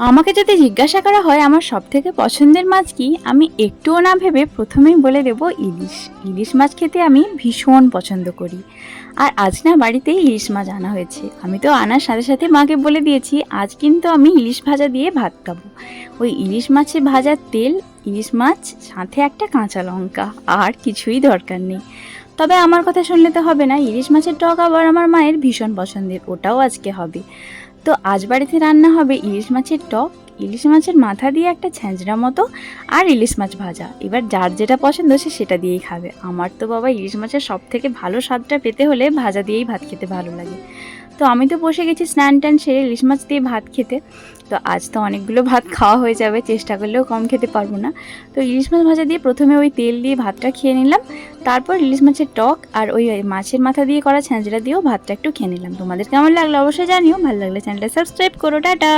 আমাকে যদি জিজ্ঞাসা করা হয় আমার সবথেকে পছন্দের মাছ কি, আমি একটুও না ভেবে প্রথমেই বলে দেব ইলিশ। ইলিশ মাছ খেতে আমি ভীষণ পছন্দ করি। আর আজ না বাড়িতেই ইলিশ মাছ আনা হয়েছে। আমি তো আনার সাথে সাথে মাকে বলে দিয়েছি আজ কিন্তু আমি ইলিশ ভাজা দিয়ে ভাত খাবো। ওই ইলিশ মাছের ভাজার তেল, ইলিশ মাছ, সাথে একটা কাঁচা লঙ্কা, আর কিছুই দরকার নেই। তবে আমার কথা শুনলে তো হবে না, ইলিশ মাছের টক আবার আমার মায়ের ভীষণ পছন্দের, ওটাও আজকে হবে। তো আজ বাড়িতে রান্না হবে ইলিশ মাছের টক, ইলিশ মাছের মাথা দিয়ে একটা ছ্যাঁচড়া মতো, আর ইলিশ মাছ ভাজা। এবার যার যেটা পছন্দ সে সেটা দিয়েই খাবে। আমার তো বাবা ইলিশ মাছের সব থেকে ভালো স্বাদটা পেতে হলে ভাজা দিয়েই ভাত খেতে ভালো লাগে। তো আমি তো বসে গেছি স্নান টান সেরে ইলিশ মাছ দিয়ে ভাত খেতে। তো আজ তো অনেকগুলো ভাত খাওয়া হয়ে যাবে, চেষ্টা করলেও কম খেতে পারবো না। তো ইলিশ মাছ ভাজা দিয়ে প্রথমে ওই তেল দিয়ে ভাতটা খেয়ে নিলাম, তারপর ইলিশ মাছের টক আর ওই মাছের মাথা দিয়ে করা ছ্যাঁচড়া দিয়েও ভাতটা একটু খেয়ে নিলাম। তোমাদের কেমন লাগলো অবশ্যই জানিও, ভালো লাগলে চ্যানেলটা সাবস্ক্রাইব করো। টাটা।